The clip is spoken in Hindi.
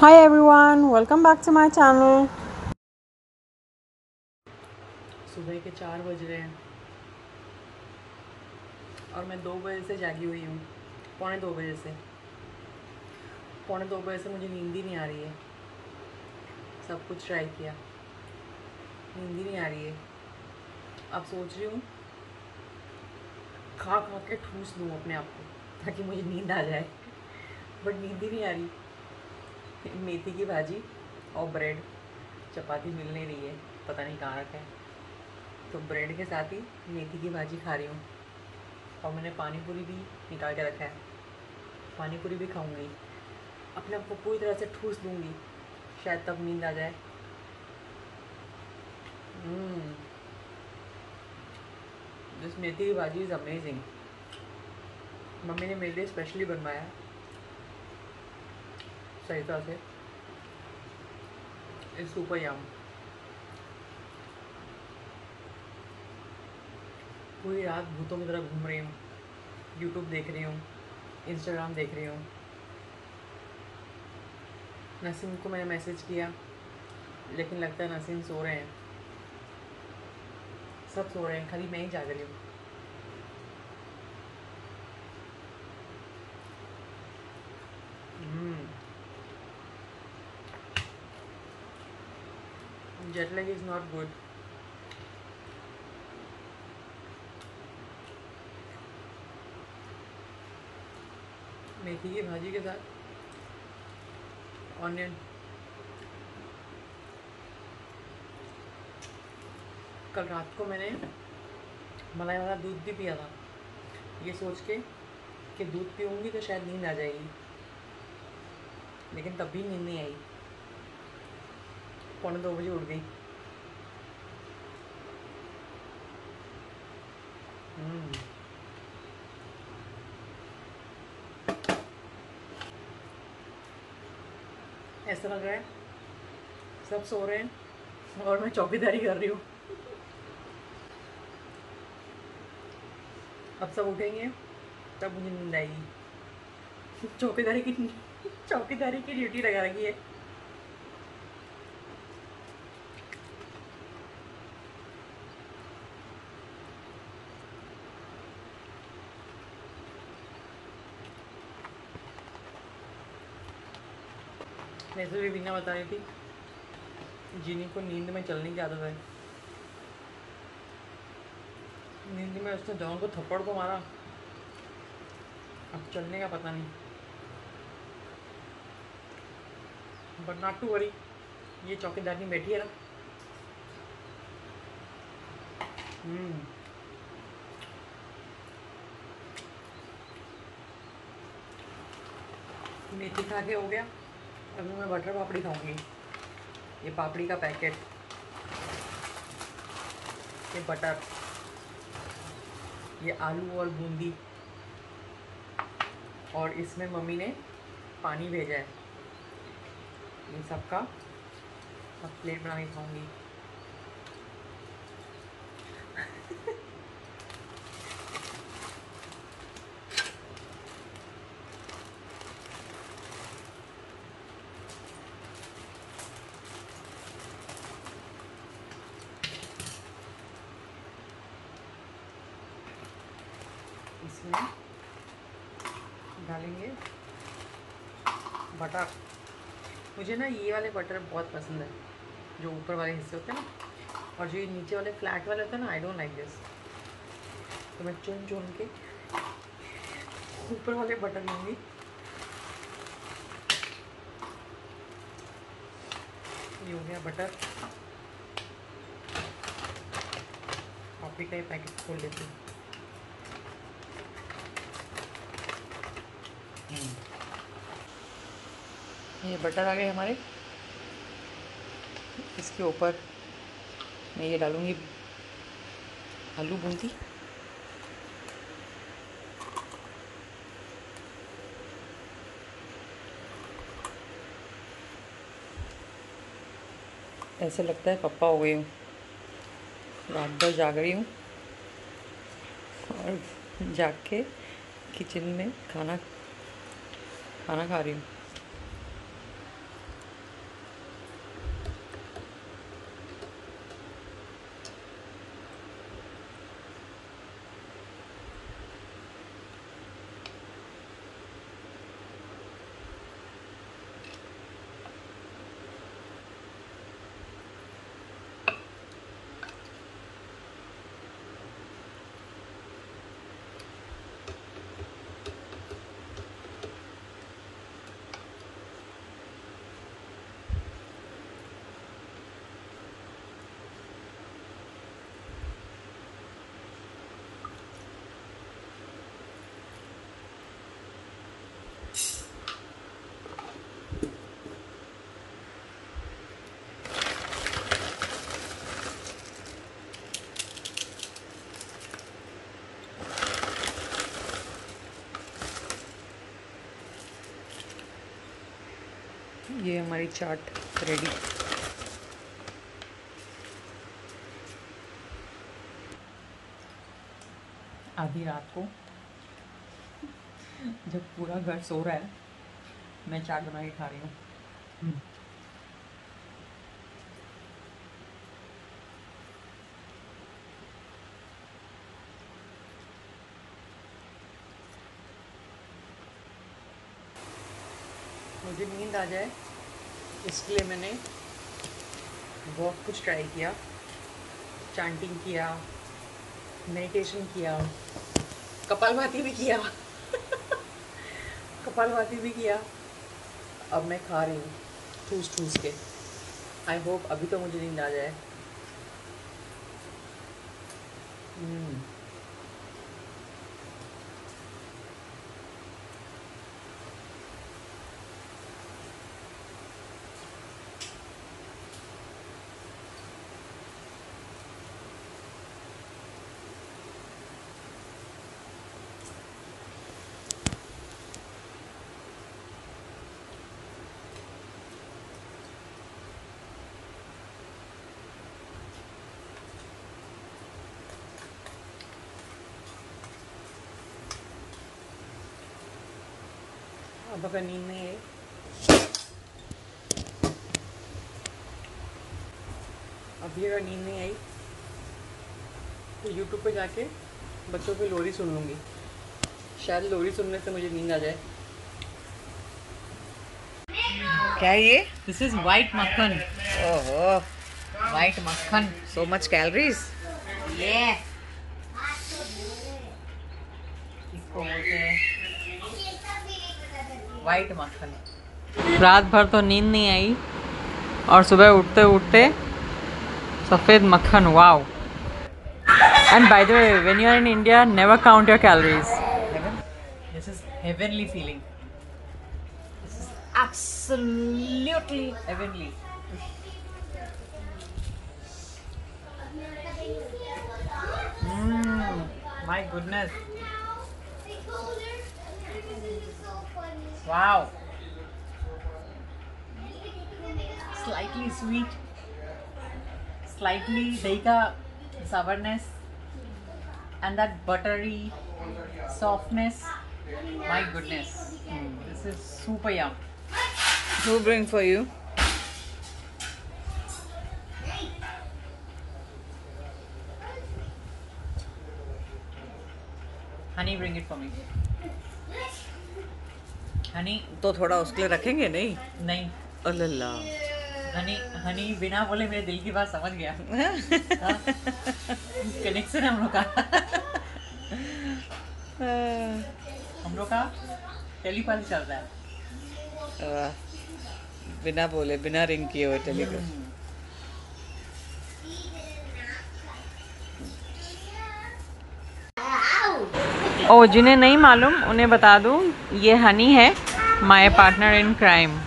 Hi everyone, welcome back to my channel. सुबह के 4 बज रहे हैं और मैं 2 बजे से जागी हुई हूँ। पौने 2 बजे से मुझे नींद ही नहीं आ रही है। सब कुछ ट्राई किया, नींद ही नहीं आ रही है। अब सोच रही हूँ खा खा के ठूस लूँ अपने आप को ताकि मुझे नींद आ जाए, बट नींद ही नहीं आ रही। मेथी की भाजी और ब्रेड, चपाती मिल नहीं रही है, पता नहीं कहाँ रखा है। तो ब्रेड के साथ ही मेथी की भाजी खा रही हूँ और मैंने पानी पूरी भी निकाल के रखा है। पानी पूरी भी खाऊंगी, अपने आप को पूरी तरह से ठूस लूँगी, शायद तब नींद आ जाए। दिस मेथी की भाजी इज़ अमेजिंग। मम्मी ने मेरे लिए स्पेशली बनवाया, सही तरह से। इट्स सुपर यम। पूरी रात भूतों की तरह घूम रही हूँ, यूट्यूब देख रही हूँ, इंस्टाग्राम देख रही हूँ। नसीम को मैंने मैसेज किया, लेकिन लगता है नसीम सो रहे हैं। सब सो रहे हैं, खाली मैं ही जाग रही हूँ। Jet lag is not good. मेथी की भाजी के साथ ऑनियन। कल रात को मैंने मलाई वाला दूध भी पिया था, ये सोच के कि दूध पीऊँगी तो शायद नींद आ जाएगी, लेकिन तब भी नींद नहीं आई। पौने 2 बजे उठ गई। हम्म, ऐसा लग रहा है सब सो रहे हैं और मैं चौकीदारी कर रही हूँ। अब सब उठेंगे तब मुझे नींद आएगी। चौकीदारी की चौकीदारी की ड्यूटी लगा रखी है। वैसे भी बीना बता रही थी जिनी को नींद में चलने की आदत है। नींद में उसने जॉन को थप्पड़ को मारा, अब चलने का पता नहीं। बट नॉट टू वरी, ये चौकीदारनी बैठी है ना। हम्म, मेथी खा के हो गया। अभी मैं बटर पापड़ी खाऊंगी। ये पापड़ी का पैकेट, ये बटर, ये आलू और बूंदी, और इसमें मम्मी ने पानी भेजा है। ये सबका अब प्लेट बना के खाऊंगी। इसमें डालेंगे बटर। मुझे ना ये वाले बटर बहुत पसंद है, जो ऊपर वाले हिस्से होते हैं ना, और जो ये नीचे वाले फ्लैट वाले होते हैं ना, आई डोंट लाइक दिस। तो मैं चुन चुन के ऊपर वाले बटर लूँगी। ये हो गया बटर। कॉफ़ी का ये पैकेट खोल लेती हूँ। ये बटर आ गए हमारे। इसके ऊपर मैं ये डालूँगी आलू बूंदी। ऐसे लगता है पप्पा हो गई हूँ, रात भर जाग रही हूँ और जाग के किचन में खाना खाना खा रही हूँ। ये हमारी चाट रेडी। आधी रात को जब पूरा घर सो रहा है, मैं चाट बना के खा रही हूँ। मुझे नींद आ जाए इसलिए मैंने बहुत कुछ ट्राई किया, चांटिंग किया, मेडिटेशन किया, कपालभाति भी किया कपालभाति भी किया। अब मैं खा रही हूँ ठूस ठूस के। आई होप अभी तो मुझे नींद आ जाए। अब अगर नींद नहीं आई अभी अगर नींद नहीं आई तो यूट्यूब पे जाके बच्चों की लोरी सुन लूँगी। शायद लोरी सुनने से मुझे नींद आ जाए। क्या है ये? दिस इज वाइट मक्खन। ओहो, वाइट मक्खन, सो मच कैलोरीज। ये इसको बोलते हैं वाइट मक्खन। रात भर तो नींद नहीं आई और सुबह उठते उठते सफ़ेद मक्खन। Wow. And by the way, when you are in India, never count your calories. This is heavenly feeling. This is absolutely heavenly. My goodness. Wow. Slightly sweet, slightly dahi ka sourness, and that buttery softness. My goodness, this is super yum. Who bring for you? Honey, bring it for me. Honey तो थोड़ा उसके लिए रखेंगे। नहीं नहीं, अल्लाह। हनी हनी बिना बोले मेरे दिल की बात समझ गया। कनेक्शन हम लोग का हम लोग का टेलीपैथी चल रहा है। बिना बोले, बिना रिंग किए हुए टेलीपैथी। ओ, जिन्हें नहीं मालूम उन्हें बता दूं, ये हनी है, माय पार्टनर इन क्राइम।